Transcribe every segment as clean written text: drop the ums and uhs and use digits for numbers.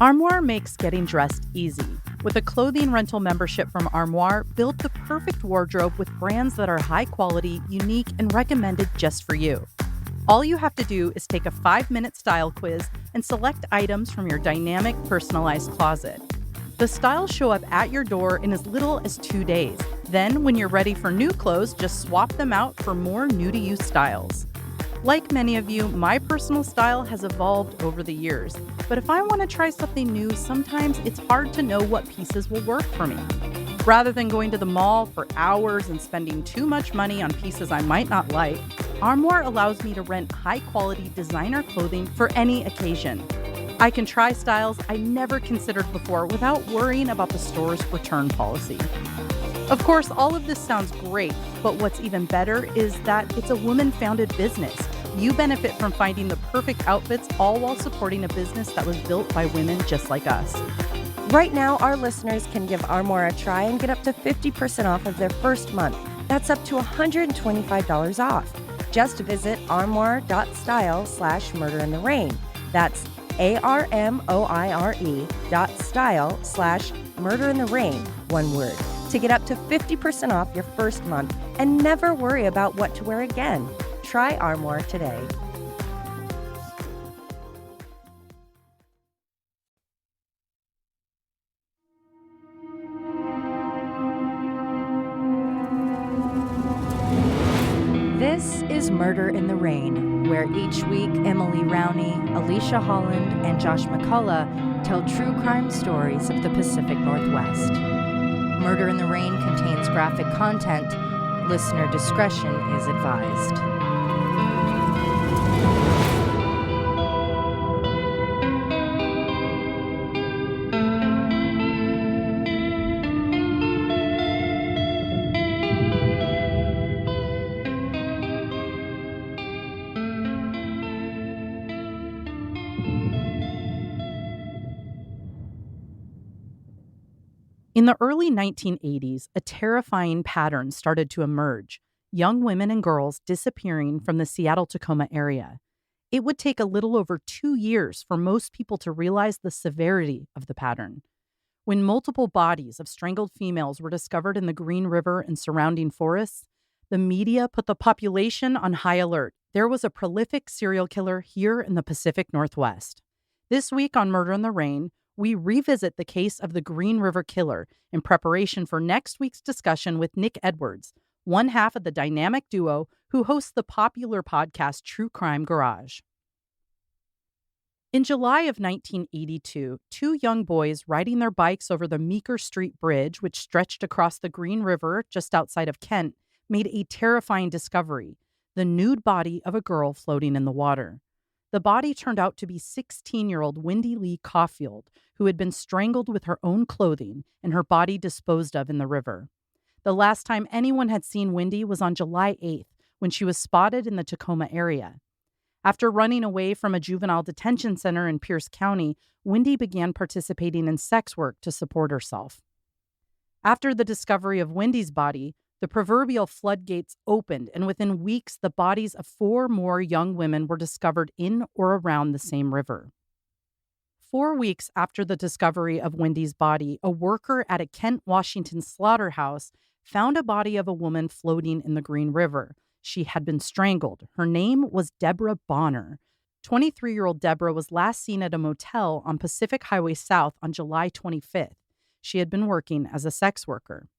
Armoire makes getting dressed easy. With a clothing rental membership from Armoire, build the perfect wardrobe with brands that are high quality, unique, and recommended just for you. All you have to do is take a 5-minute style quiz and select items from your dynamic, personalized closet. The styles show up at your door in as little as 2 days. Then, when you're ready for new clothes, just swap them out for more new-to-you styles. Like many of you, my personal style has evolved over the years. But if I want to try something new, sometimes it's hard to know what pieces will work for me. Rather than going to the mall for hours and spending too much money on pieces I might not like, Armoire allows me to rent high-quality designer clothing for any occasion. I can try styles I never considered before without worrying about the store's return policy. Of course, all of this sounds great, but what's even better is that it's a woman-founded business. You benefit from finding the perfect outfits, all while supporting a business that was built by women just like us. Right now, our listeners can give Armoire a try and get up to 50% off of their first month. That's up to $125 off. Just visit armoire.style/murderintherain. That's ARMOIRE.style/murderintherain, one word, to get up to 50% off your first month and never worry about what to wear again. Try Armoire today. This is Murder in the Rain, where each week Emily Rowney, Alicia Holland, and Josh McCullough tell true crime stories of the Pacific Northwest. Murder in the Rain contains graphic content. Listener discretion is advised. In the early 1980s, a terrifying pattern started to emerge: young women and girls disappearing from the Seattle-Tacoma area. It would take a little over 2 years for most people to realize the severity of the pattern. When multiple bodies of strangled females were discovered in the Green River and surrounding forests, the media put the population on high alert. There was a prolific serial killer here in the Pacific Northwest. This week on Murder in the Rain, we revisit the case of the Green River Killer in preparation for next week's discussion with Nick Edwards, one half of the dynamic duo who hosts the popular podcast True Crime Garage. In July of 1982, 2 young boys riding their bikes over the Meeker Street Bridge, which stretched across the Green River just outside of Kent, made a terrifying discovery: the nude body of a girl floating in the water. The body turned out to be 16-year-old Wendy Lee Caulfield, who had been strangled with her own clothing and her body disposed of in the river. The last time anyone had seen Wendy was on July 8th, when she was spotted in the Tacoma area. After running away from a juvenile detention center in Pierce County, Wendy began participating in sex work to support herself. After the discovery of Wendy's body, the proverbial floodgates opened, and within weeks, the bodies of 4 more young women were discovered in or around the same river. 4 weeks after the discovery of Wendy's body, a worker at a Kent, Washington slaughterhouse found a body of a woman floating in the Green River. She had been strangled. Her name was Deborah Bonner. 23-year-old Deborah was last seen at a motel on Pacific Highway South on July 25th. She had been working as a sex worker.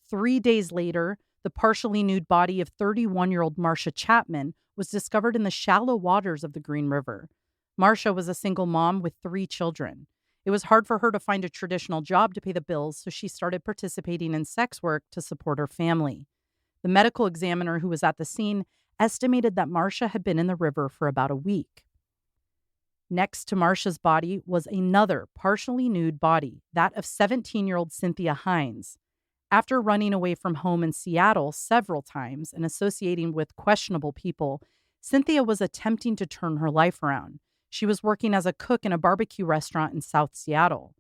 3 days later, the partially nude body of 31-year-old Marcia Chapman was discovered in the shallow waters of the Green River. Marcia was a single mom with 3 children. It was hard for her to find a traditional job to pay the bills, so she started participating in sex work to support her family. The medical examiner who was at the scene estimated that Marcia had been in the river for about a week. Next to Marcia's body was another partially nude body, that of 17-year-old Cynthia Hines. After running away from home in Seattle several times and associating with questionable people, Cynthia was attempting to turn her life around. She was working as a cook in a barbecue restaurant in South Seattle.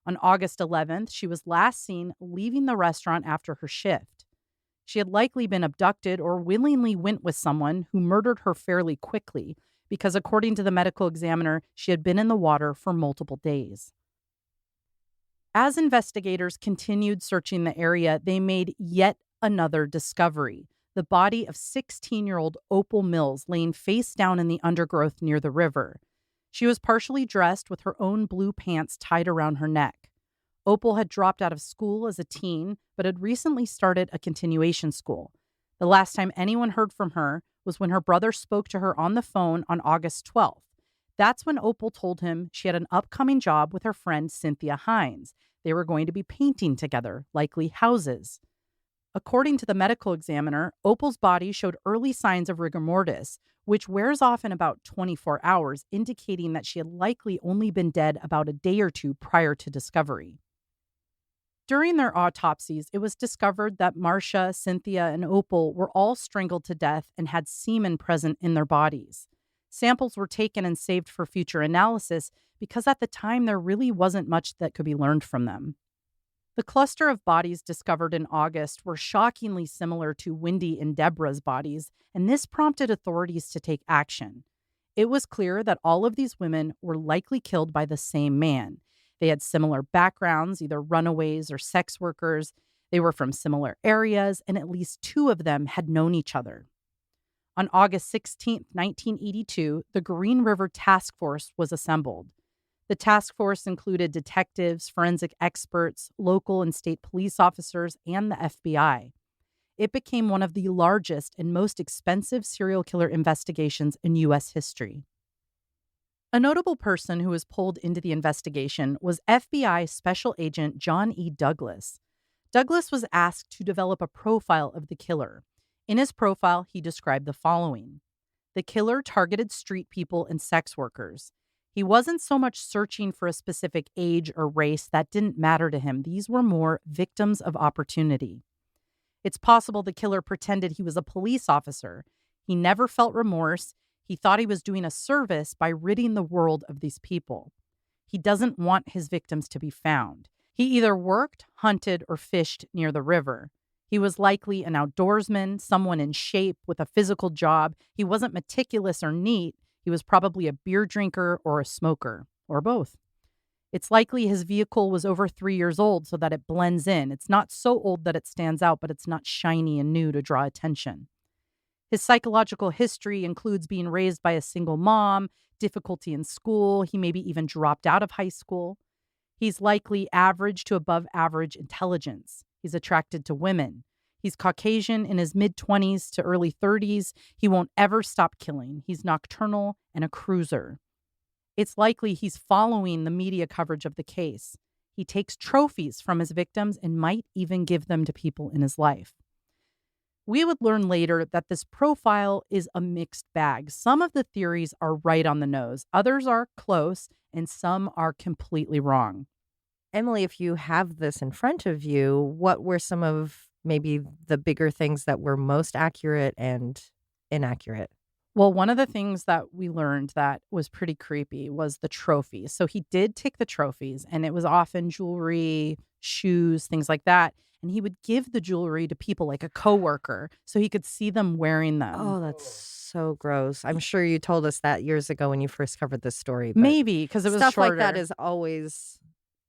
On August 11th, she was last seen leaving the restaurant after her shift. She had likely been abducted or willingly went with someone who murdered her fairly quickly, because according to the medical examiner, she had been in the water for multiple days. As investigators continued searching the area, they made yet another discovery: the body of 16-year-old Opal Mills laying face down in the undergrowth near the river. She was partially dressed with her own blue pants tied around her neck. Opal had dropped out of school as a teen, but had recently started a continuation school. The last time anyone heard from her was when her brother spoke to her on the phone on August 12th. That's when Opal told him she had an upcoming job with her friend Cynthia Hines. They were going to be painting together, likely houses. According to the medical examiner, Opal's body showed early signs of rigor mortis, which wears off in about 24 hours, indicating that she had likely only been dead about a day or two prior to discovery. During their autopsies, it was discovered that Marcia, Cynthia, and Opal were all strangled to death and had semen present in their bodies. Samples were taken and saved for future analysis because at the time there really wasn't much that could be learned from them. The cluster of bodies discovered in August were shockingly similar to Wendy and Deborah's bodies, and this prompted authorities to take action. It was clear that all of these women were likely killed by the same man. They had similar backgrounds, either runaways or sex workers. They were from similar areas, and at least two of them had known each other. On August 16, 1982, the Green River Task Force was assembled. The task force included detectives, forensic experts, local and state police officers, and the FBI. It became one of the largest and most expensive serial killer investigations in U.S. history. A notable person who was pulled into the investigation was FBI Special Agent John E. Douglas. Douglas was asked to develop a profile of the killer. In his profile, he described the following: the killer targeted street people and sex workers. He wasn't so much searching for a specific age or race. That didn't matter to him. These were more victims of opportunity. It's possible the killer pretended he was a police officer. He never felt remorse. He thought he was doing a service by ridding the world of these people. He doesn't want his victims to be found. He either worked, hunted, or fished near the river. He was likely an outdoorsman, someone in shape with a physical job. He wasn't meticulous or neat. He was probably a beer drinker or a smoker, or both. It's likely his vehicle was over 3 years old so that it blends in. It's not so old that it stands out, but it's not shiny and new to draw attention. His psychological history includes being raised by a single mom, difficulty in school. He maybe even dropped out of high school. He's likely average to above average intelligence. He's attracted to women. He's Caucasian, in his mid-20s to early 30s. He won't ever stop killing. He's nocturnal and a cruiser. It's likely he's following the media coverage of the case. He takes trophies from his victims and might even give them to people in his life. We would learn later that this profile is a mixed bag. Some of the theories are right on the nose, others are close, and some are completely wrong. Emily, if you have this in front of you, what were some of maybe the bigger things that were most accurate and inaccurate? Well, one of the things that we learned that was pretty creepy was the trophies. So he did take the trophies, and it was often jewelry, shoes, things like that. And he would give the jewelry to people like a coworker so he could see them wearing them. Oh, that's so gross. I'm sure you told us that years ago when you first covered this story. But maybe because it was stuff shorter. like that is always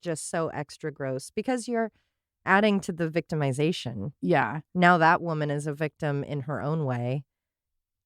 just so extra gross because you're adding to the victimization. Yeah. Now that woman is a victim in her own way,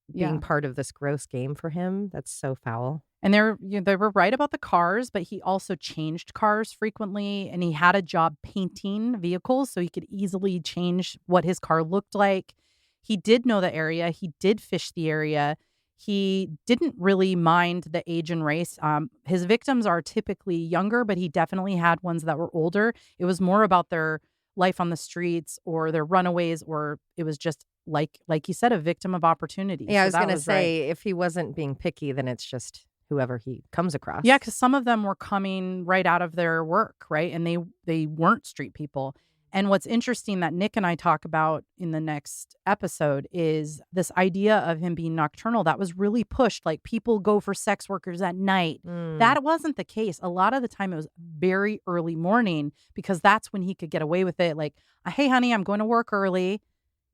being Yeah. part of this gross game for him. That's so foul. And they were right about the cars, but he also changed cars frequently, and he had a job painting vehicles, so he could easily change what his car looked like. He did know the area. He did fish the area. He didn't really mind the age and race. His victims are typically younger, but he definitely had ones that were older. It was more about their life on the streets or their runaways, or it was just like you said, a victim of opportunity. Yeah, So I was that going to right. say, if he wasn't being picky, then it's just whoever he comes across. Yeah, because some of them were coming right out of their work, right? And they weren't street people. And what's interesting that Nick and I talk about in the next episode is this idea of him being nocturnal. That was really pushed. Like, people go for sex workers at night. That wasn't the case. A lot of the time it was very early morning because that's when he could get away with it. Like, hey, honey, I'm going to work early.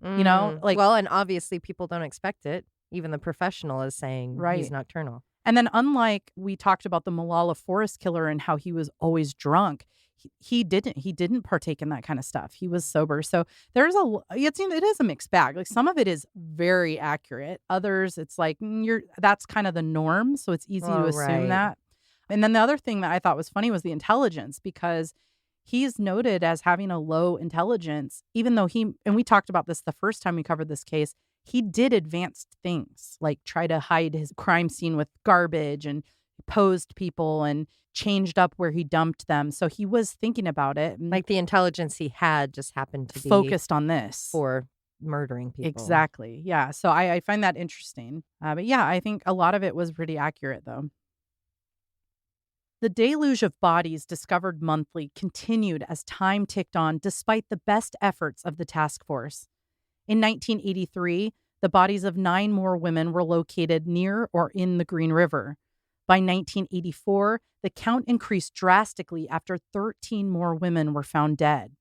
You know, like, well, and obviously people don't expect it. Even the professional is saying Right. he's nocturnal. And then unlike we talked about the Malala Forest killer and how he was always drunk, he didn't partake in that kind of stuff. He was sober. So it is a mixed bag. Like some of it is very accurate. Others it's like that's kind of the norm, so it's easy to assume that. And then the other thing that I thought was funny was the intelligence, because he's noted as having a low intelligence, even though and we talked about this the first time we covered this case, he did advanced things like try to hide his crime scene with garbage and posed people and changed up where he dumped them. So he was thinking about it. Like the intelligence he had just happened to be focused on this. For murdering people. Exactly. Yeah. So I find that interesting. But yeah, I think a lot of it was pretty accurate, though. The deluge of bodies discovered monthly continued as time ticked on despite the best efforts of the task force. In 1983, the bodies of 9 more women were located near or in the Green River. By 1984, the count increased drastically after 13 more women were found dead.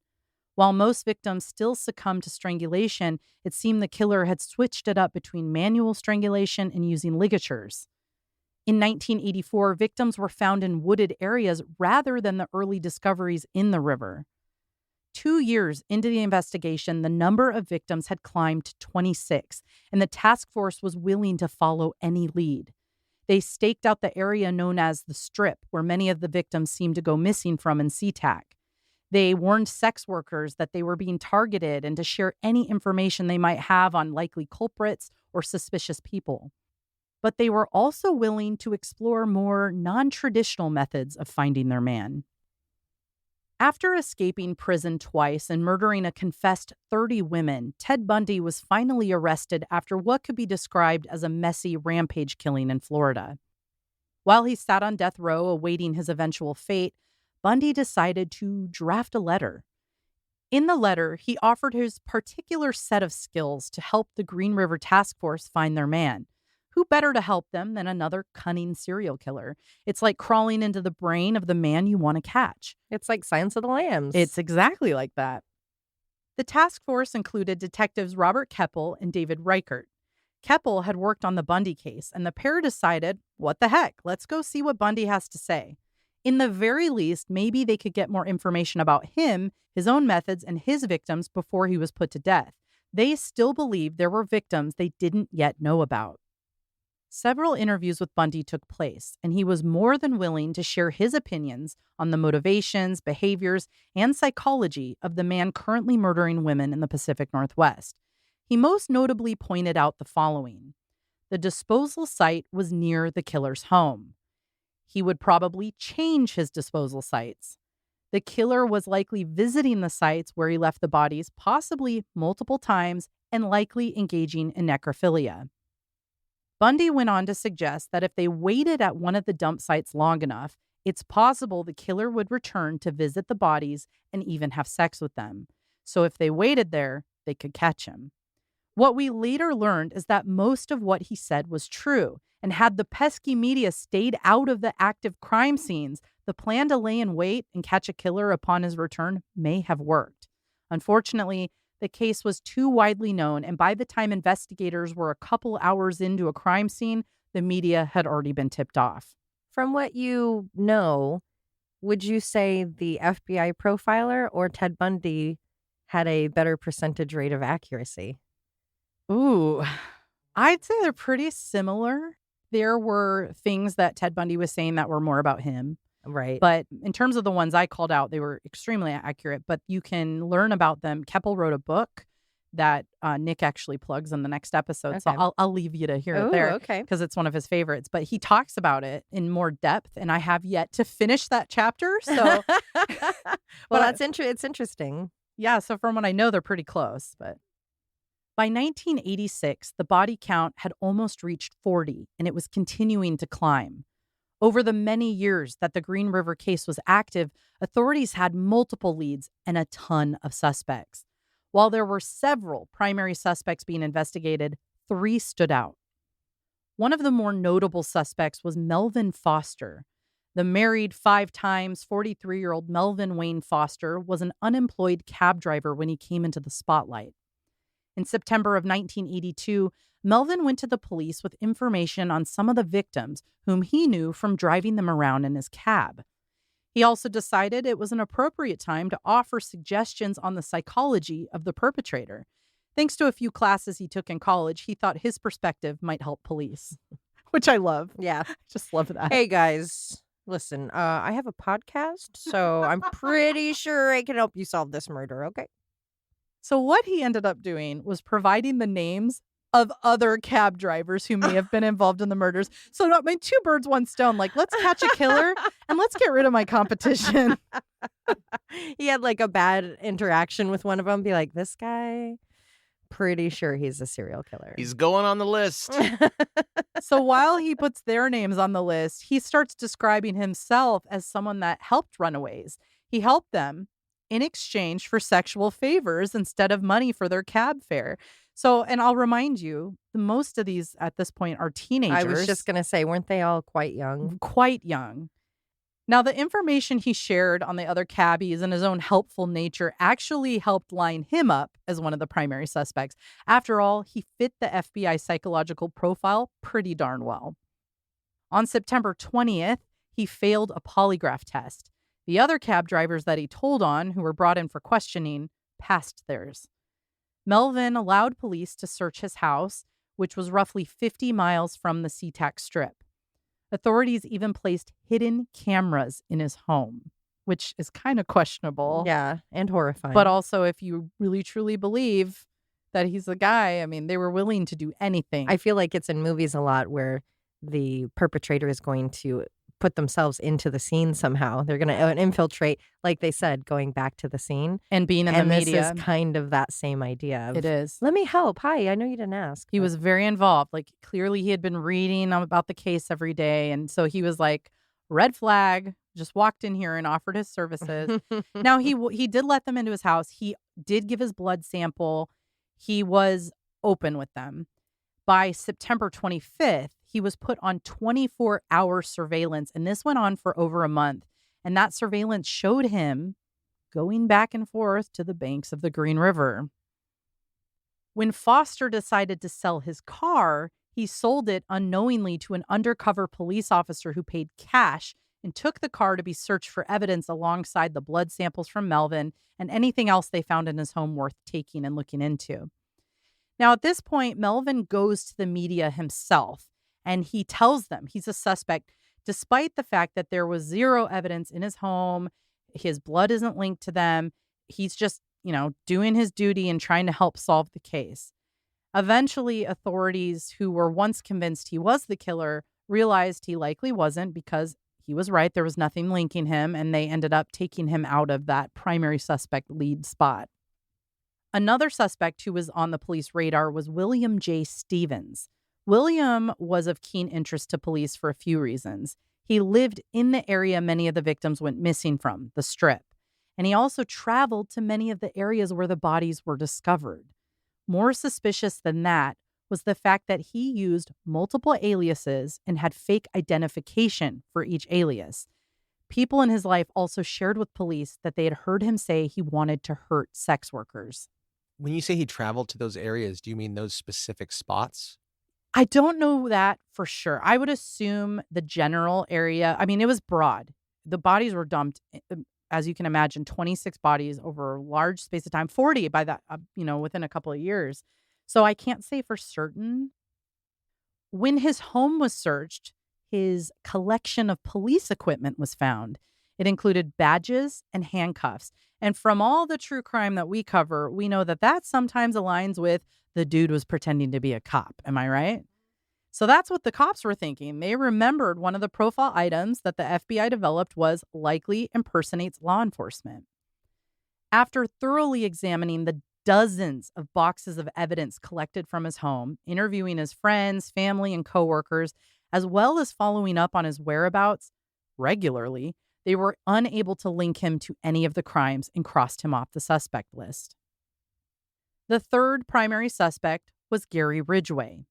While most victims still succumbed to strangulation, it seemed the killer had switched it up between manual strangulation and using ligatures. In 1984, victims were found in wooded areas rather than the early discoveries in the river. 2 years into the investigation, the number of victims had climbed to 26, and the task force was willing to follow any lead. They staked out the area known as the Strip, where many of the victims seemed to go missing from in SeaTac. They warned sex workers that they were being targeted and to share any information they might have on likely culprits or suspicious people. But they were also willing to explore more non-traditional methods of finding their man. After escaping prison twice and murdering a confessed 30 women, Ted Bundy was finally arrested after what could be described as a messy rampage killing in Florida. While he sat on death row awaiting his eventual fate, Bundy decided to draft a letter. In the letter, he offered his particular set of skills to help the Green River Task Force find their man. Who better to help them than another cunning serial killer? It's like crawling into the brain of the man you want to catch. It's like Silence of the Lambs. It's exactly like that. The task force included detectives Robert Keppel and David Reichert. Keppel had worked on the Bundy case, and the pair decided, what the heck, let's go see what Bundy has to say. In the very least, maybe they could get more information about him, his own methods, and his victims before he was put to death. They still believed there were victims they didn't yet know about. Several interviews with Bundy took place, and he was more than willing to share his opinions on the motivations, behaviors, and psychology of the man currently murdering women in the Pacific Northwest. He most notably pointed out the following. The disposal site was near the killer's home. He would probably change his disposal sites. The killer was likely visiting the sites where he left the bodies, possibly multiple times, and likely engaging in necrophilia. Bundy went on to suggest that if they waited at one of the dump sites long enough, it's possible the killer would return to visit the bodies and even have sex with them. So if they waited there, they could catch him. What we later learned is that most of what he said was true, and had the pesky media stayed out of the active crime scenes, the plan to lay in wait and catch a killer upon his return may have worked. Unfortunately, the case was too widely known, and by the time investigators were a couple hours into a crime scene, the media had already been tipped off. From what you know, would you say the FBI profiler or Ted Bundy had a better percentage rate of accuracy? Ooh, I'd say they're pretty similar. There were things that Ted Bundy was saying that were more about him. Right. But in terms of the ones I called out, they were extremely accurate, but you can learn about them. Keppel wrote a book that Nick actually plugs in the next episode. Okay. So I'll leave you to hear it there. Okay. Because it's one of his favorites. But he talks about it in more depth, and I have yet to finish that chapter. So, well, it's interesting. Yeah. So from what I know, they're pretty close. But by 1986, the body count had almost reached 40, and it was continuing to climb. Over the many years that the Green River case was active, authorities had multiple leads and a ton of suspects. While there were several primary suspects being investigated, 3 stood out. One of the more notable suspects was Melvin Foster. The married 5 times 43-year-old Melvin Wayne Foster was an unemployed cab driver when he came into the spotlight. In September of 1982, Melvin went to the police with information on some of the victims whom he knew from driving them around in his cab. He also decided it was an appropriate time to offer suggestions on the psychology of the perpetrator. Thanks to a few classes he took in college, he thought his perspective might help police, which I love. Yeah. I just love that. Hey, guys. Listen, I have a podcast, so I'm pretty sure I can help you solve this murder, okay? So what he ended up doing was providing the names of other cab drivers who may have been involved in the murders. So I mean, two birds, one stone. Like, let's catch a killer and let's get rid of my competition. He had like a bad interaction with one of them. Be like, this guy, pretty sure he's a serial killer. He's going on the list. So while he puts their names on the list, he starts describing himself as someone that helped runaways. He helped them in exchange for sexual favors instead of money for their cab fare. So, and I'll remind you, most of these at this point are teenagers. I was just going to say, weren't they all quite young? Quite young. Now, the information he shared on the other cabbies and his own helpful nature actually helped line him up as one of the primary suspects. After all, he fit the FBI psychological profile pretty darn well. On September 20th, he failed a polygraph test. The other cab drivers that he told on, who were brought in for questioning, passed theirs. Melvin allowed police to search his house, which was roughly 50 miles from the SeaTac Strip. Authorities even placed hidden cameras in his home, which is kind of questionable. Yeah, and horrifying. But also, if you really truly believe that he's the guy, I mean, they were willing to do anything. I feel like it's in movies a lot where the perpetrator is going to put themselves into the scene somehow. They're going to infiltrate, like they said, going back to the scene. And being in the media. This is kind of that same idea. Of, it is. Let me help. Hi, I know you didn't ask. He was very involved. Like, clearly he had been reading about the case every day. And so he was like, red flag, just walked in here and offered his services. Now, he did let them into his house. He did give his blood sample. He was open with them. By September 25th, he was put on 24-hour surveillance, and this went on for over a month. And that surveillance showed him going back and forth to the banks of the Green River. When Foster decided to sell his car, he sold it unknowingly to an undercover police officer who paid cash and took the car to be searched for evidence alongside the blood samples from Melvin and anything else they found in his home worth taking and looking into. Now, at this point, Melvin goes to the media himself, and he tells them he's a suspect, despite the fact that there was zero evidence in his home. His blood isn't linked to them. He's just, doing his duty and trying to help solve the case. Eventually, authorities who were once convinced he was the killer realized he likely wasn't, because he was right. There was nothing linking him, and they ended up taking him out of that primary suspect lead spot. Another suspect who was on the police radar was William J. Stevens. William was of keen interest to police for a few reasons. He lived in the area many of the victims went missing from, the Strip. And he also traveled to many of the areas where the bodies were discovered. More suspicious than that was the fact that he used multiple aliases and had fake identification for each alias. People in his life also shared with police that they had heard him say he wanted to hurt sex workers. When you say he traveled to those areas, do you mean those specific spots? I don't know that for sure. I would assume the general area. I mean, it was broad. The bodies were dumped, as you can imagine, 26 bodies over a large space of time, 40 by that, within a couple of years. So I can't say for certain. When his home was searched, his collection of police equipment was found. It included badges and handcuffs. And from all the true crime that we cover, we know that sometimes aligns with the dude was pretending to be a cop. Am I right? So that's what the cops were thinking. They remembered one of the profile items that the FBI developed was likely impersonates law enforcement. After thoroughly examining the dozens of boxes of evidence collected from his home, interviewing his friends, family, and coworkers, as well as following up on his whereabouts regularly, they were unable to link him to any of the crimes and crossed him off the suspect list. The third primary suspect was Gary Ridgway.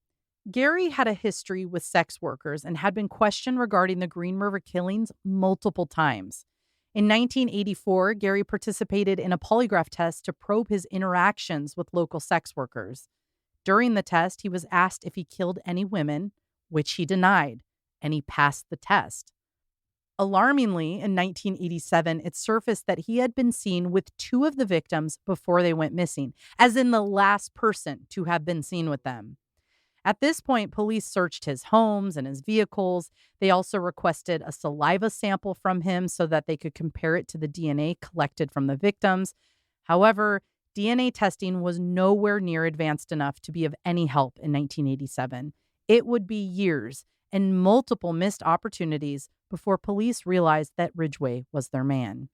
Gary had a history with sex workers and had been questioned regarding the Green River killings multiple times. In 1984, Gary participated in a polygraph test to probe his interactions with local sex workers. During the test, he was asked if he killed any women, which he denied, and he passed the test. Alarmingly, in 1987, it surfaced that he had been seen with 2 of the victims before they went missing, as in the last person to have been seen with them. At this point, police searched his homes and his vehicles. They also requested a saliva sample from him so that they could compare it to the DNA collected from the victims. However, DNA testing was nowhere near advanced enough to be of any help in 1987. It would be years and multiple missed opportunities before police realized that Ridgway was their man.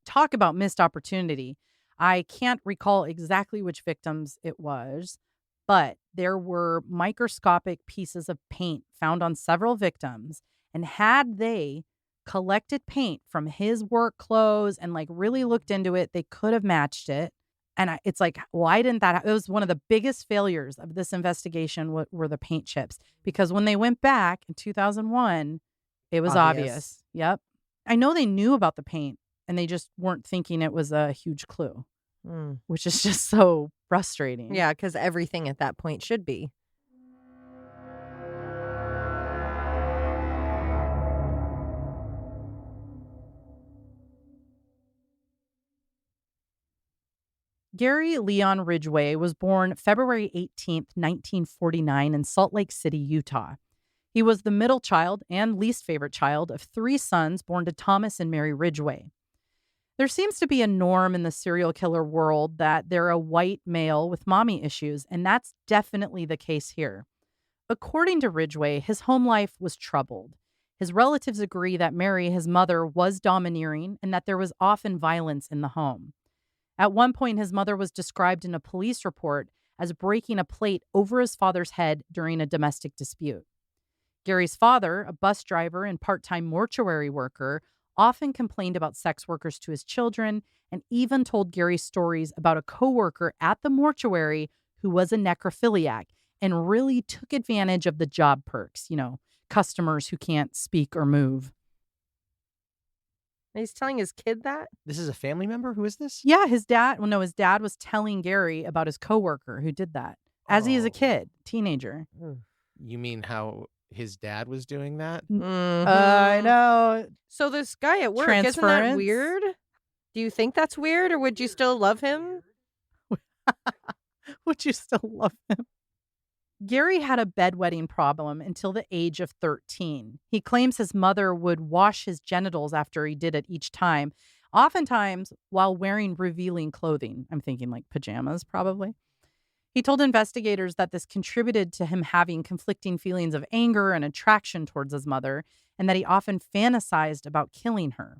Talk about missed opportunity. I can't recall exactly which victims it was, but there were microscopic pieces of paint found on several victims. And had they collected paint from his work clothes and really looked into it, they could have matched it. And it's like, why didn't that? It was one of the biggest failures of this investigation were the paint chips, because when they went back in 2001, it was obvious. Yep. I know they knew about the paint and they just weren't thinking it was a huge clue, which is just so frustrating. Yeah, because everything at that point should be. Gary Leon Ridgway was born February 18th, 1949 in Salt Lake City, Utah. He was the middle child and least favorite child of 3 sons born to Thomas and Mary Ridgway. There seems to be a norm in the serial killer world that they're a white male with mommy issues, and that's definitely the case here. According to Ridgway, his home life was troubled. His relatives agree that Mary, his mother, was domineering and that there was often violence in the home. At one point, his mother was described in a police report as breaking a plate over his father's head during a domestic dispute. Gary's father, a bus driver and part-time mortuary worker, often complained about sex workers to his children and even told Gary stories about a coworker at the mortuary who was a necrophiliac and really took advantage of the job perks, customers who can't speak or move. He's telling his kid that? This is a family member? Who is this? Yeah, his dad was telling Gary about his coworker who did that as he is a kid, teenager. You mean how his dad was doing that? I know. So this guy at work, isn't that weird? Do you think that's weird, or would you still love him? Would you still love him? Gary had a bedwetting problem until the age of 13. He claims his mother would wash his genitals after he did it each time, oftentimes while wearing revealing clothing. I'm thinking like pajamas, probably. He told investigators that this contributed to him having conflicting feelings of anger and attraction towards his mother, and that he often fantasized about killing her.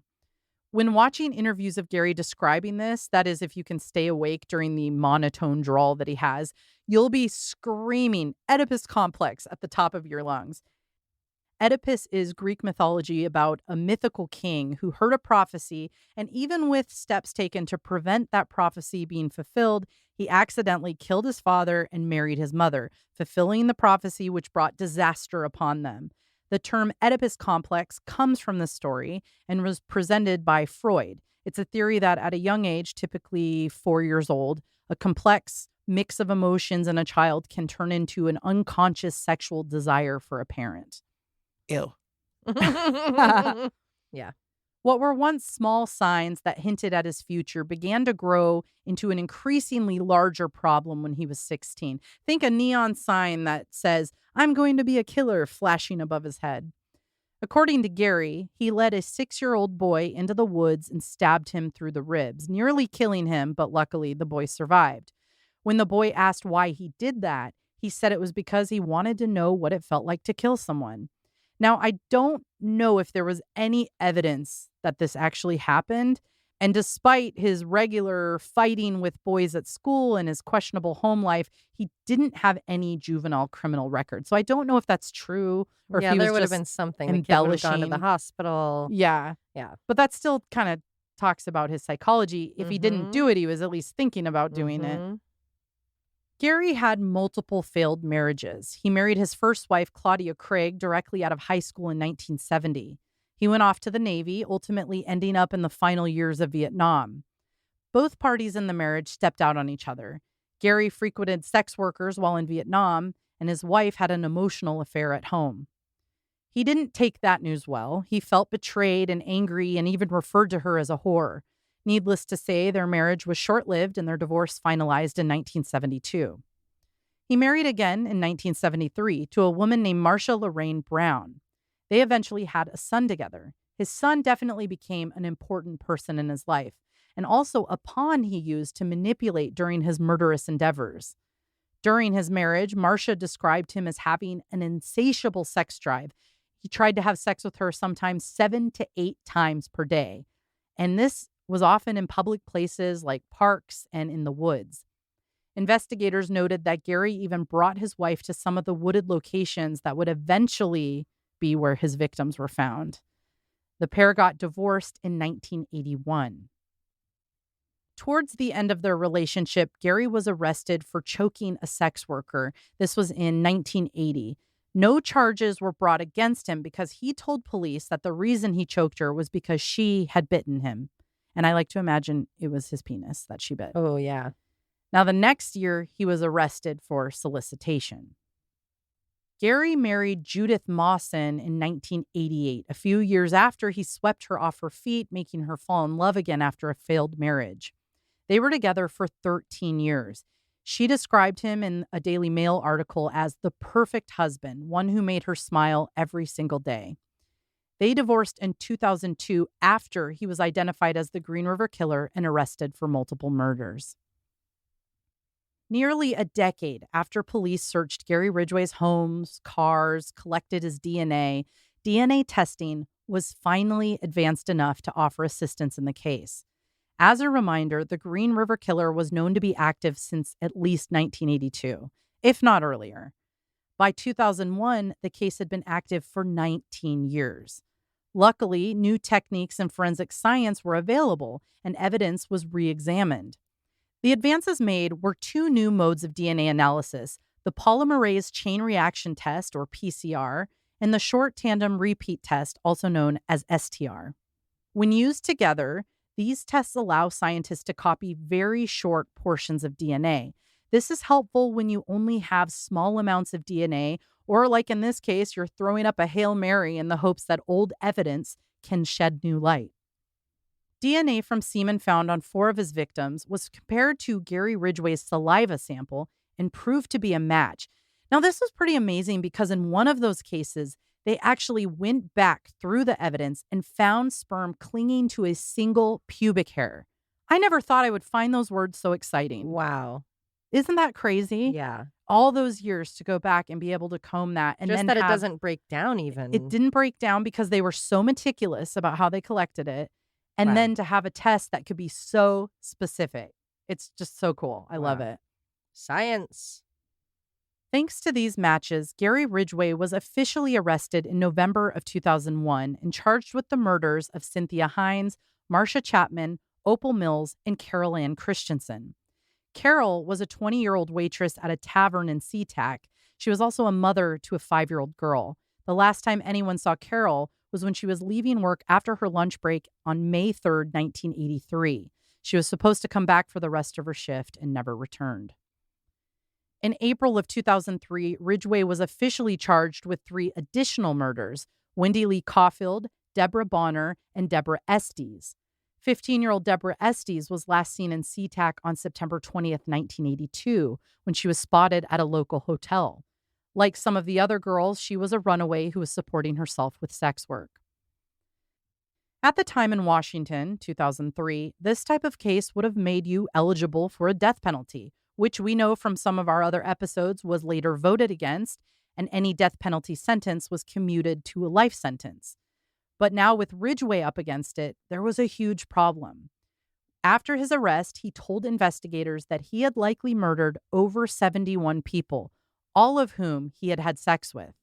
When watching interviews of Gary describing this, that is, if you can stay awake during the monotone drawl that he has, you'll be screaming Oedipus complex at the top of your lungs. Oedipus is Greek mythology about a mythical king who heard a prophecy, and even with steps taken to prevent that prophecy being fulfilled, he accidentally killed his father and married his mother, fulfilling the prophecy which brought disaster upon them. The term Oedipus complex comes from this story and was presented by Freud. It's a theory that at a young age, typically 4 years old, a complex mix of emotions in a child can turn into an unconscious sexual desire for a parent. Ew. Yeah. What were once small signs that hinted at his future began to grow into an increasingly larger problem when he was 16. Think a neon sign that says, "I'm going to be a killer," flashing above his head. According to Gary, he led a 6-year-old boy into the woods and stabbed him through the ribs, nearly killing him, but luckily the boy survived. When the boy asked why he did that, he said it was because he wanted to know what it felt like to kill someone. Now, I don't know if there was any evidence that this actually happened. And despite his regular fighting with boys at school and his questionable home life, he didn't have any juvenile criminal record. So I don't know if that's true or if he there was would have just been something. The kid would have gone to the embellishing. hospital. Yeah. Yeah. But that still kind of talks about his psychology. If he didn't Mhm. do it, he was at least thinking about doing it. Mhm. Gary had multiple failed marriages. He married his first wife, Claudia Craig, directly out of high school in 1970. He went off to the Navy, ultimately ending up in the final years of Vietnam. Both parties in the marriage stepped out on each other. Gary frequented sex workers while in Vietnam, and his wife had an emotional affair at home. He didn't take that news well. He felt betrayed and angry and even referred to her as a whore. Needless to say, their marriage was short-lived and their divorce finalized in 1972. He married again in 1973 to a woman named Marsha Lorraine Brown. They eventually had a son together. His son definitely became an important person in his life, and also a pawn he used to manipulate during his murderous endeavors. During his marriage, Marsha described him as having an insatiable sex drive. He tried to have sex with her sometimes 7 to 8 times per day. And this was often in public places like parks and in the woods. Investigators noted that Gary even brought his wife to some of the wooded locations that would eventually be where his victims were found. The pair got divorced in 1981. Towards the end of their relationship, Gary was arrested for choking a sex worker. This was in 1980. No charges were brought against him because he told police that the reason he choked her was because she had bitten him. And I like to imagine it was his penis that she bit. Oh, yeah. Now, the next year, he was arrested for solicitation. Gary married Judith Mawson in 1988, a few years after he swept her off her feet, making her fall in love again after a failed marriage. They were together for 13 years. She described him in a Daily Mail article as the perfect husband, one who made her smile every single day. They divorced in 2002 after he was identified as the Green River Killer and arrested for multiple murders. Nearly a decade after police searched Gary Ridgway's homes, cars, collected his DNA testing was finally advanced enough to offer assistance in the case. As a reminder, the Green River Killer was known to be active since at least 1982, if not earlier. By 2001, the case had been active for 19 years. Luckily, new techniques in forensic science were available and evidence was re-examined. The advances made were 2 new modes of DNA analysis, the polymerase chain reaction test, or PCR, and the short tandem repeat test, also known as STR. When used together, these tests allow scientists to copy very short portions of DNA. This is helpful when you only have small amounts of DNA, or like in this case, you're throwing up a Hail Mary in the hopes that old evidence can shed new light. DNA from semen found on 4 of his victims was compared to Gary Ridgway's saliva sample and proved to be a match. Now, this was pretty amazing because in one of those cases, they actually went back through the evidence and found sperm clinging to a single pubic hair. I never thought I would find those words so exciting. Wow. Isn't that crazy? Yeah. All those years to go back and be able to comb that. And Just then that it doesn't break down even. It didn't break down because they were so meticulous about how they collected it. And Wow. then to have a test that could be so specific. It's just so cool. I love Wow. it. Science. Thanks to these matches, Gary Ridgway was officially arrested in November of 2001 and charged with the murders of Cynthia Hines, Marsha Chapman, Opal Mills, and Carol Ann Christensen. Carol was a 20-year-old waitress at a tavern in SeaTac. She was also a mother to a 5-year-old girl. The last time anyone saw Carol was when she was leaving work after her lunch break on May 3rd, 1983. She was supposed to come back for the rest of her shift and never returned. In April of 2003, Ridgway was officially charged with 3 additional murders: Wendy Lee Caulfield, Deborah Bonner, and Deborah Estes. 15-year-old Deborah Estes was last seen in SeaTac on September 20th, 1982, when she was spotted at a local hotel. Like some of the other girls, she was a runaway who was supporting herself with sex work. At the time in Washington, 2003, this type of case would have made you eligible for a death penalty, which we know from some of our other episodes was later voted against, and any death penalty sentence was commuted to a life sentence. But now with Ridgway up against it, there was a huge problem. After his arrest, he told investigators that he had likely murdered over 71 people, all of whom he had had sex with.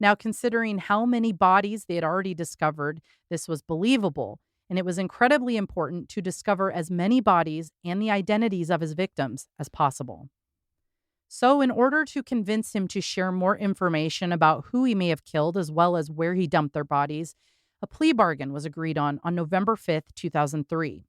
Now, considering how many bodies they had already discovered, this was believable, and it was incredibly important to discover as many bodies and the identities of his victims as possible. So, in order to convince him to share more information about who he may have killed as well as where he dumped their bodies, a plea bargain was agreed on November 5th, 2003.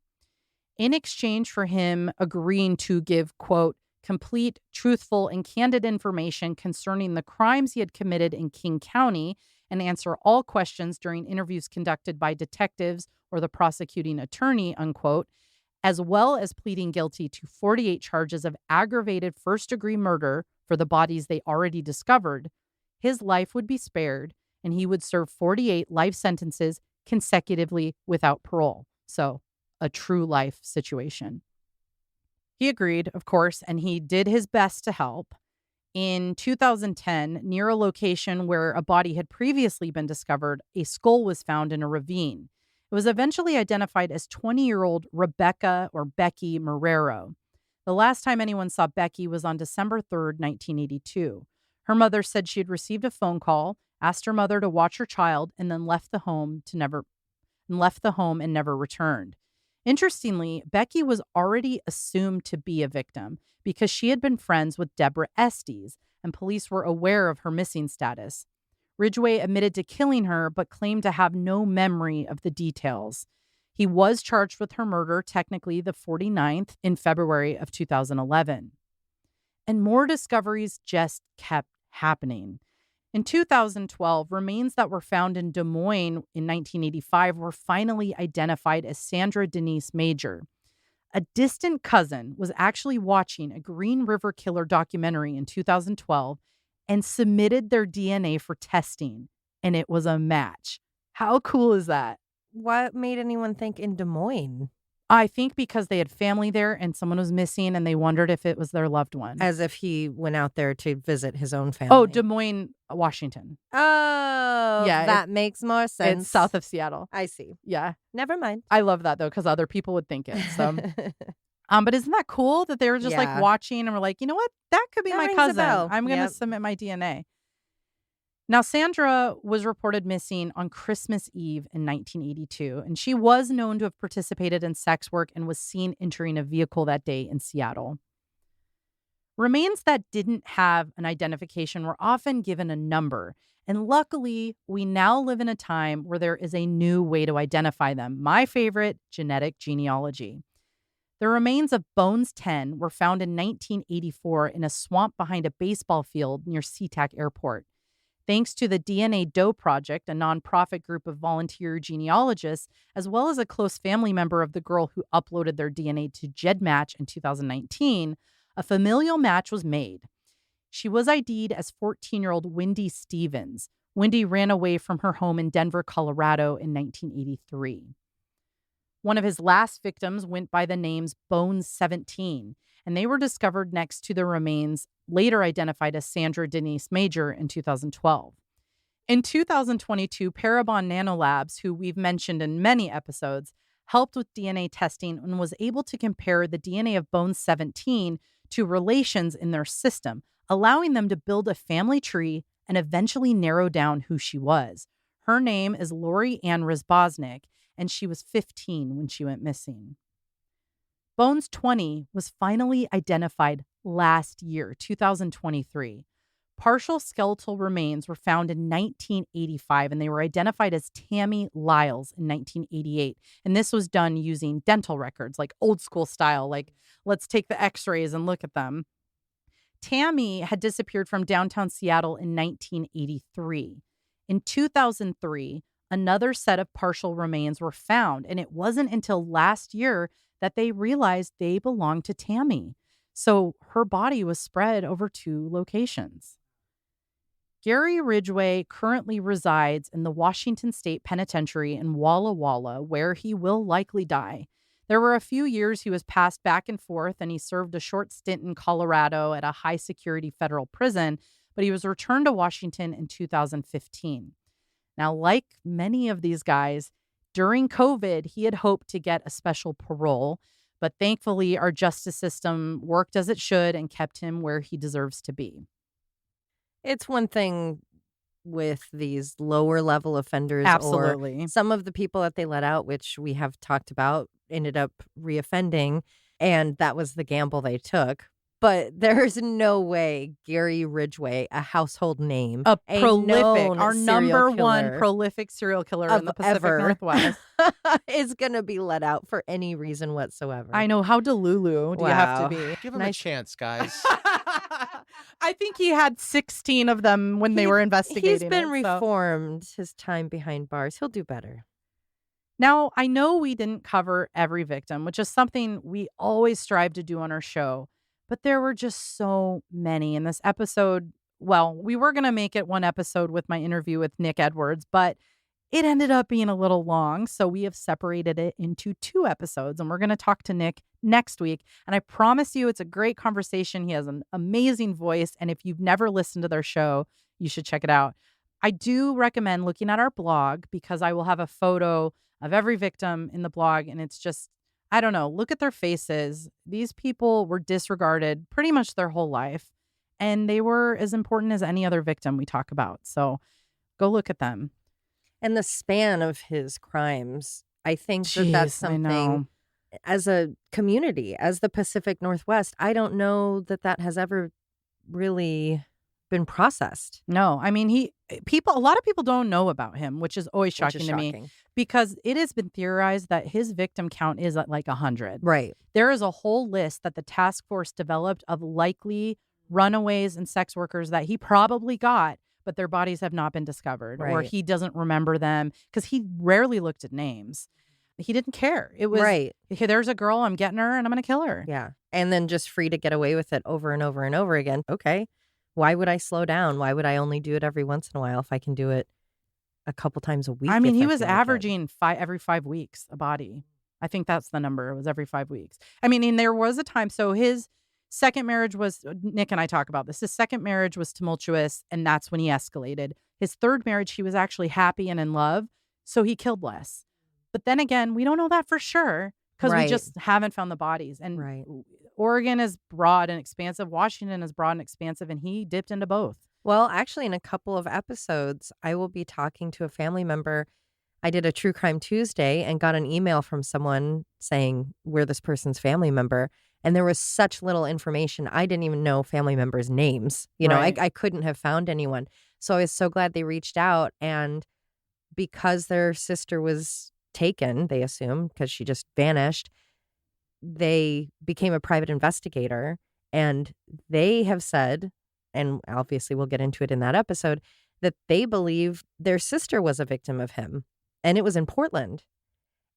In exchange for him agreeing to give, quote, complete, truthful, and candid information concerning the crimes he had committed in King County and answer all questions during interviews conducted by detectives or the prosecuting attorney, unquote, as well as pleading guilty to 48 charges of aggravated first-degree murder for the bodies they already discovered, his life would be spared and he would serve 48 life sentences consecutively without parole. So, a true life situation. He agreed, of course, and he did his best to help. In 2010, near a location where a body had previously been discovered, a skull was found in a ravine. It was eventually identified as 20-year-old Rebecca or Becky Marrero. The last time anyone saw Becky was on December 3rd, 1982. Her mother said she had received a phone call, asked her mother to watch her child, and then left the home and never returned. Interestingly, Becky was already assumed to be a victim because she had been friends with Deborah Estes, and police were aware of her missing status. Ridgway admitted to killing her, but claimed to have no memory of the details. He was charged with her murder, technically the 49th, in February of 2011. And more discoveries just kept happening. In 2012, remains that were found in Des Moines in 1985 were finally identified as Sandra Denise Major. A distant cousin was actually watching a Green River Killer documentary in 2012 and submitted their DNA for testing, and it was a match. How cool is that? What made anyone think in Des Moines? I think because they had family there and someone was missing and they wondered if it was their loved one. As if he went out there to visit his own family. Oh, Des Moines, Washington. Oh, Yeah, that makes more sense. It's south of Seattle. I see. Yeah. Never mind. I love that, though, because other people would think it. So, but isn't that cool that they were just like watching and were like, you know what? That could be That my rings a cousin. bell. I'm going to submit my DNA. Now, Sandra was reported missing on Christmas Eve in 1982, and she was known to have participated in sex work and was seen entering a vehicle that day in Seattle. Remains that didn't have an identification were often given a number, and luckily, we now live in a time where there is a new way to identify them. My favorite, genetic genealogy. The remains of Bones 10 were found in 1984 in a swamp behind a baseball field near SeaTac Airport. Thanks to the DNA Doe Project, a nonprofit group of volunteer genealogists, as well as a close family member of the girl who uploaded their DNA to GEDmatch in 2019, a familial match was made. She was ID'd as 14-year-old Wendy Stevens. Wendy ran away from her home in Denver, Colorado in 1983. One of his last victims went by the names Bones 17, and they were discovered next to the remains later identified as Sandra Denise Major in 2012. In 2022, Parabon Nanolabs, who we've mentioned in many episodes, helped with DNA testing and was able to compare the DNA of Bones 17 to relations in their system, allowing them to build a family tree and eventually narrow down who she was. Her name is Lori Ann Rizbosnik, and she was 15 when she went missing. Bones 20 was finally identified last year, 2023. Partial skeletal remains were found in 1985, and they were identified as Tammy Lyles in 1988. And this was done using dental records, like old school style, like let's take the x-rays and look at them. Tammy had disappeared from downtown Seattle in 1983. In 2003, another set of partial remains were found, and it wasn't until last year that they realized they belonged to Tammy. So her body was spread over 2 locations. Gary Ridgway currently resides in the Washington State Penitentiary in Walla Walla, where he will likely die. There were a few years he was passed back and forth, and he served a short stint in Colorado at a high-security federal prison, but he was returned to Washington in 2015. Now, like many of these guys, during COVID, he had hoped to get a special parole, but thankfully our justice system worked as it should and kept him where he deserves to be. It's one thing with these lower level offenders. Absolutely. Or some of the people that they let out, which we have talked about, ended up reoffending, and that was the gamble they took. But there's no way Gary Ridgway, a household name, A known prolific, our serial number one killer prolific serial killer of in the Pacific ever Northwest. is going to be let out for any reason whatsoever. I know. How delulu do you have to Wow. be? Give him a chance, guys. I think he had 16 of them when they were investigating. He's been it, so. reformed. His time behind bars. He'll do better. Now, I know we didn't cover every victim, which is something we always strive to do on our show, but there were just so many in this episode. Well, we were going to make it one episode with my interview with Nick Edwards, but it ended up being a little long. So we have separated it into 2 episodes, and we're going to talk to Nick next week. And I promise you, it's a great conversation. He has an amazing voice. And if you've never listened to their show, you should check it out. I do recommend looking at our blog because I will have a photo of every victim in the blog. And it's just, I don't know, look at their faces. These people were disregarded pretty much their whole life. And they were as important as any other victim we talk about. So go look at them. And the span of his crimes, I think Jeez, that's something as a community, as the Pacific Northwest, I don't know that has ever really been processed. No, I mean, a lot of people don't know about him, which is always shocking to me because it has been theorized that his victim count is at like 100. Right. There is a whole list that the task force developed of likely runaways and sex workers that he probably got, but their bodies have not been discovered or he doesn't remember them because he rarely looked at names. He didn't care. It was, hey, there's a girl, I'm getting her and I'm going to kill her. Yeah. And then just free to get away with it over and over and over again. Okay. Why would I slow down? Why would I only do it every once in a while if I can do it a couple times a week? I mean, he was averaging every 5 weeks a body. I think that's the number. It was every 5 weeks. I mean, and there was a time. So his second marriage was, Nick and I talk about this. His second marriage was tumultuous, and that's when he escalated. His third marriage, he was actually happy and in love, so he killed less. But then again, we don't know that for sure because we just haven't found the bodies. And Oregon is broad and expansive. Washington is broad and expansive, and he dipped into both. Well, actually, in a couple of episodes, I will be talking to a family member. I did a True Crime Tuesday and got an email from someone saying we're this person's family member. And there was such little information. I didn't even know family members' names. You know, I couldn't have found anyone. So I was so glad they reached out. And because their sister was taken, they assumed, because she just vanished, they became a private investigator. And they have said, and obviously we'll get into it in that episode, that they believe their sister was a victim of him. And it was in Portland.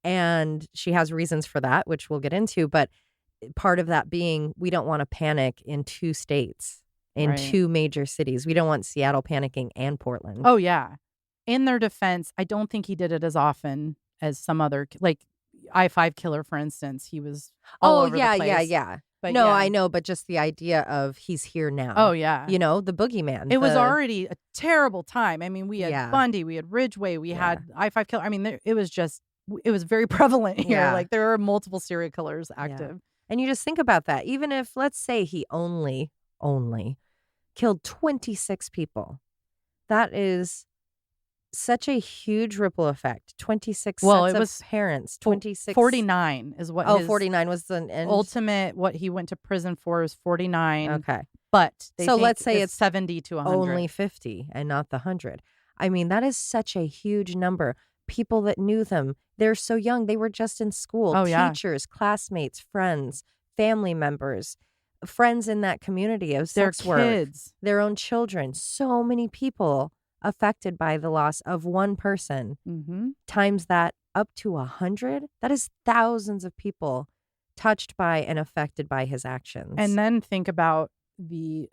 And she has reasons for that, which we'll get into. But part of that being, we don't want to panic in 2 states, in 2 major cities. We don't want Seattle panicking and Portland. Oh, yeah. In their defense, I don't think he did it as often as some other, like I-5 killer, for instance. He was all over the place. Yeah. But no, I know, but just the idea of he's here now. Oh, yeah. You know, the boogeyman. It was already a terrible time. I mean, we had Bundy, we had Ridgway, we had I-5 killer. I mean, it was very prevalent here. Yeah. Like there are multiple serial killers active. Yeah. And you just think about that. Even if, let's say he only killed 26 people, that is such a huge ripple effect. 26 sets of parents. 26. 49 is what. Oh, 49 was the end. Ultimate, what he went to prison for is 49. Okay. But so let's say it's 70 to 100. Only 50 and not the 100. I mean, that is such a huge number. People that knew them, they're so young. They were just in school. Oh, yeah. Teachers, classmates, friends, family members, friends in that community of sex work, kids, their own children. So many people affected by the loss of one person. Mm-hmm. Times that up to 100. That is thousands of people touched by and affected by his actions. And then think about the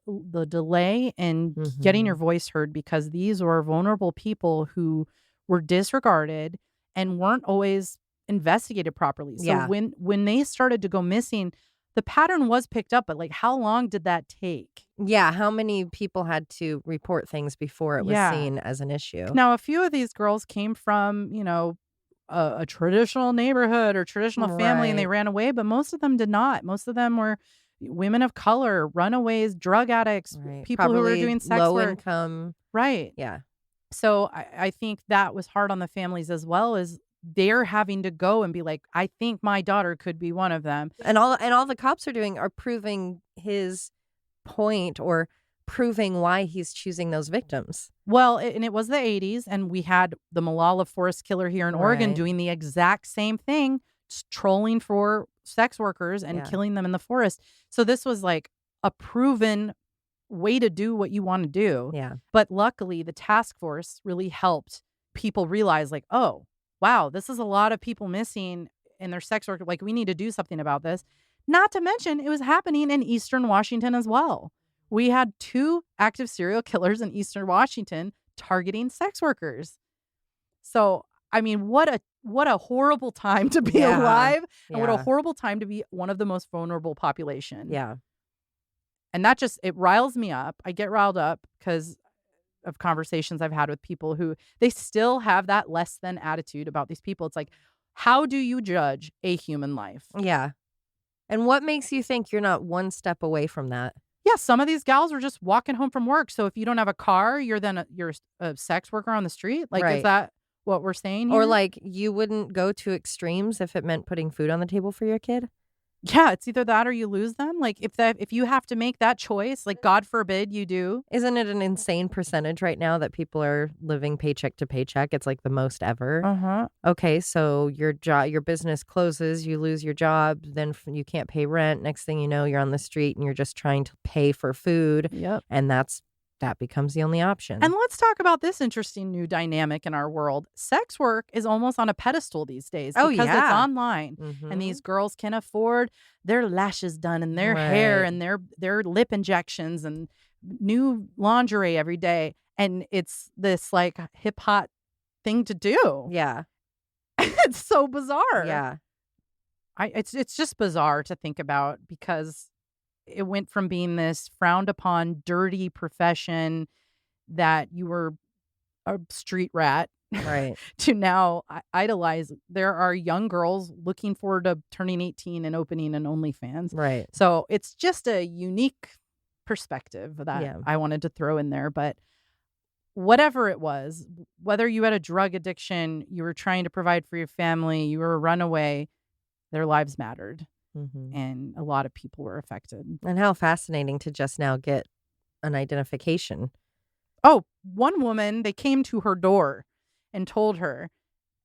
delay in getting your voice heard, because these were vulnerable people who were disregarded and weren't always investigated properly. So when they started to go missing, the pattern was picked up, but like, how long did that take? Yeah, how many people had to report things before it was seen as an issue? Now, a few of these girls came from, you know, a traditional neighborhood or traditional family, and they ran away, but most of them did not. Most of them were women of color, runaways, drug addicts, people who were doing sex low work. income. Right. Yeah. So I think that was hard on the families as well, as they're having to go and be like, I think my daughter could be one of them. And all the cops are doing are proving his point or proving why he's choosing those victims. Well, and it was the 80s, and we had the Malala forest killer here in Oregon Right. doing the exact same thing, trolling for sex workers and Yeah. killing them in the forest. So this was like a proven way to do what you want to do. Yeah. But luckily, the task force really helped people realize, like, oh, wow, this is a lot of people missing in their sex work. Like, we need to do something about this. Not to mention, it was happening in Eastern Washington as well. We had 2 active serial killers in Eastern Washington targeting sex workers. So, I mean, what a horrible time to be Yeah. alive, and what a Yeah. horrible time to be one of the most vulnerable population. Yeah. And that just, it riles me up. I get riled up because of conversations I've had with people who they still have that less than attitude about these people. It's like, how do you judge a human life? Yeah. And what makes you think you're not one step away from that? Yeah, some of these gals are just walking home from work. So if you don't have a car, you're a sex worker on the street. Like, Right. is that what we're saying here? Or like you wouldn't go to extremes if it meant putting food on the table for your kid? yeah, it's either that or you lose them. Like, if you have to make that choice, like, God forbid you do. Isn't it an insane percentage right now that people are living paycheck to paycheck? It's like the most ever. Uh-huh. Okay, so your business closes, you lose your job, then you can't pay rent. Next thing you know, you're on the street and you're just trying to pay for food, Yep. and that becomes the only option. And let's talk about this interesting new dynamic in our world. Sex work is almost on a pedestal these days Oh, because it's yeah. online. Mhm. And these girls can afford their lashes done and their hair Right. and their lip injections and new lingerie every day. And it's this like hip hop thing to do. Yeah, It's so bizarre. yeah, It's just bizarre to think about because it went from being this frowned upon, dirty profession that you were a street rat right. to now idolize. There are young girls looking forward to turning 18 and opening an OnlyFans. Right. So it's just a unique perspective that Yeah. I wanted to throw in there. But whatever it was, whether you had a drug addiction, you were trying to provide for your family, you were a runaway, their lives mattered. Mhm. And a lot of people were affected. And how fascinating to just now get an identification. Oh, one woman, they came to her door and told her,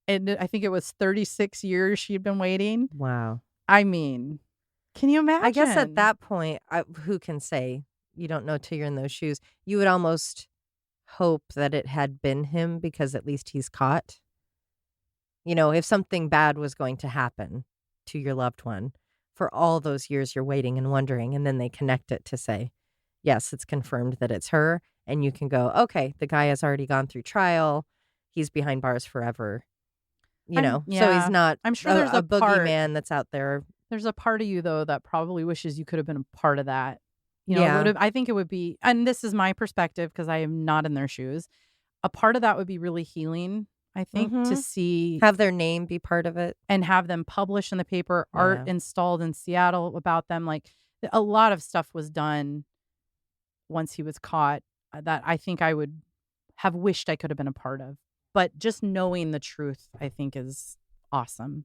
and I think it was 36 years she'd been waiting. Wow. I mean, can you imagine? I guess at that point, who can say? You don't know till you're in those shoes. You would almost hope that it had been him because at least he's caught. You know, if something bad was going to happen to your loved one, for all those years you're waiting and wondering, and then they connect it to say, yes, it's confirmed that it's her. And you can go, okay, the guy has already gone through trial. He's behind bars forever. You know, so yeah. he's not I'm sure there's a part- boogeyman that's out there. There's a part of you, though, that probably wishes you could have been a part of that. You know, Yeah. I think it would be, and this is my perspective because I am not in their shoes. A part of that would be really healing, I think, to Mhm. see Have their name be part of it. and have them published in the paper, art Yeah. installed in Seattle about them. Like, a lot of stuff was done once he was caught that I think I would have wished I could have been a part of. But just knowing the truth, I think, is awesome.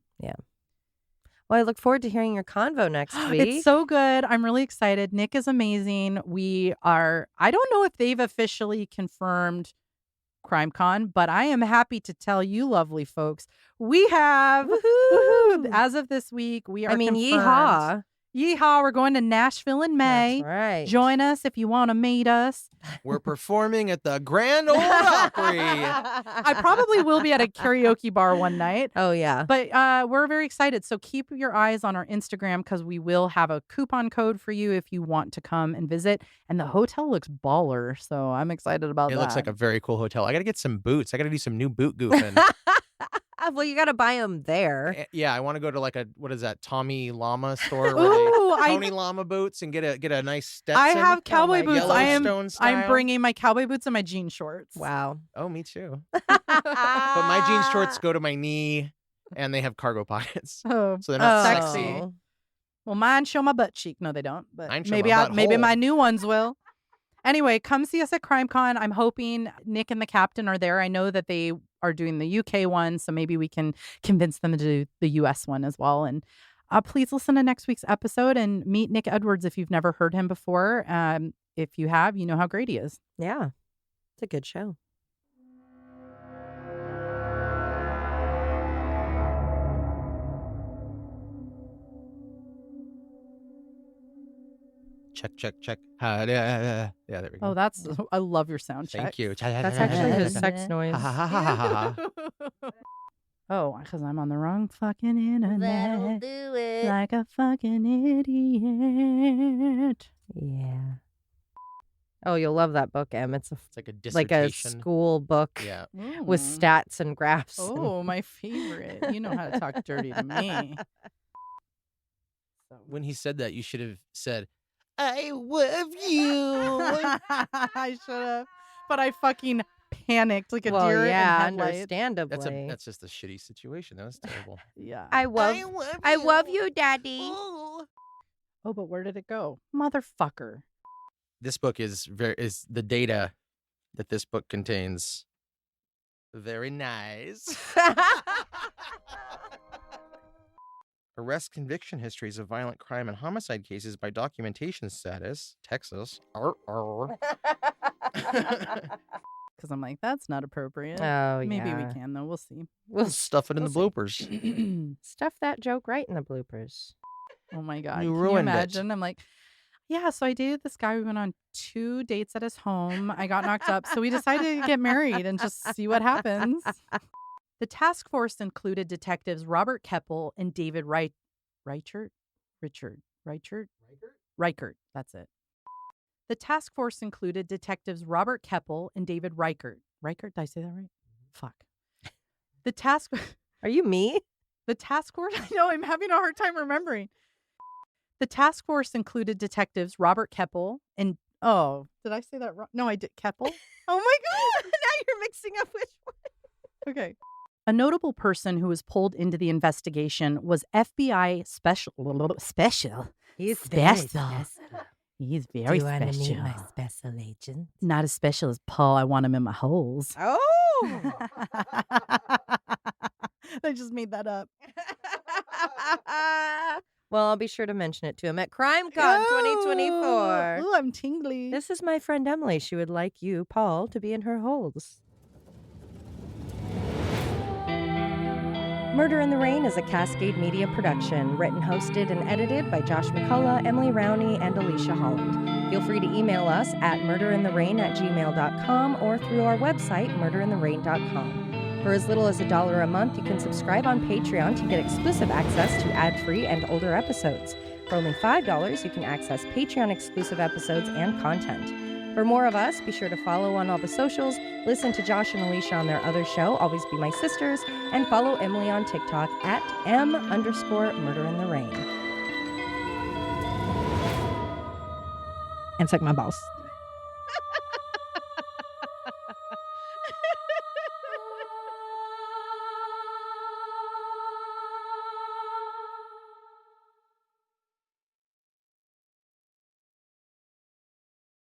Well, I look forward to hearing your convo next week. It's so good. I'm really excited. Nick is amazing. I don't know if they've officially confirmed CrimeCon, but I am happy to tell you, lovely folks, we have, Woohoo! as of this week, we are I mean, confirmed. yeehaw. Yeehaw. We're going to Nashville in May. That's right. Join us if you want to meet us. We're performing at the Grand Ole Opry. I probably will be at a karaoke bar one night. Oh, yeah. But we're very excited. So keep your eyes on our Instagram because we will have a coupon code for you if you want to come and visit. And the hotel looks baller. So I'm excited about It that. looks like a very cool hotel. I got to get some boots. I got to do some new boot goofing. Well, you got to buy them there. Yeah, I want to go to like what is that, Tommy Llama store? Where Ooh, Tony Llama boots and get a nice Stetson. I have cowboy my boots. Yellowstone style. I'm bringing my cowboy boots and my jean shorts. Wow. Oh, me too. But my jean shorts go to my knee, and they have cargo pockets, Oh, so they're not sexy. sexy. Oh. Well, mine show my butt cheek. No, they don't. But Mine show maybe my maybe butthole. my new ones will. Anyway, come see us at CrimeCon. I'm hoping Nick and the captain are there. I know that they are doing the UK one, so maybe we can convince them to do the US one as well. And please listen to next week's episode and meet Nick Edwards if you've never heard him before. If you have, you know how great he is. Yeah, it's a good show. Check. Yeah, there we go. Oh, that's I love your sound check. Thank you. That's actually his sex noise. Oh, because I'm on the wrong fucking internet. do it. Like a fucking idiot. Yeah. Oh, you'll love that book, Em. It's It's like a like a dissertation. school book Yeah. with stats and graphs. and- Oh, my favorite. You know how to talk dirty to me. When he said that, you should have said, "I love you." I should have, but I fucking panicked like a well, deer yeah, in headlights. understandably. That's just a shitty situation. That was terrible. Yeah. I love you, Daddy. Oh. Oh, but where did it go, motherfucker? This book is the data that this book contains. Very nice. Arrest conviction histories of violent crime and homicide cases by documentation status, Texas. Because I'm like, that's not appropriate. Oh, Maybe yeah. we can though. We'll see. We'll stuff it in the We'll bloopers. Stuff that joke right in the bloopers. Oh my God. You Can ruined it. imagine? I'm like, yeah, so I dated this guy. We went on 2 dates at his home. I got knocked up. So we decided to get married and just see what happens. The task force included detectives Robert Keppel and David Reichert. That's it. The task force included detectives Robert Keppel and David Reichert. Reichert? Did I say that right? Fuck. The task Are you me? The task force? I know, I'm having a hard time remembering. The task force included detectives Robert Keppel and, oh, did I say that wrong? No, I did. Keppel? Oh my God. Now you're mixing up which one. Okay. A notable person who was pulled into the investigation was FBI special. He's Special. He's very special. special agent? Not as special as Paul. I want him in my holes. Oh! I just made that up. Well, I'll be sure to mention it to him at CrimeCon 2024. Ooh, I'm tingly. This is my friend Emily. She would like you, Paul, to be in her holes. Murder in the Rain is a Cascade Media production, written, hosted, and edited by Josh McCullough, Emily Rowney, and Alicia Holland. Feel free to email us at murderintherain@gmail.com or through our website, murderintherain.com. For as little as $1 a month, you can subscribe on Patreon to get exclusive access to ad-free and older episodes. For only $5, you can access Patreon-exclusive episodes and content. For more of us, be sure to follow on all the socials, listen to Josh and Alicia on their other show, Always Be My Sisters, and follow Emily on TikTok at @M_murderintherain. And suck my balls.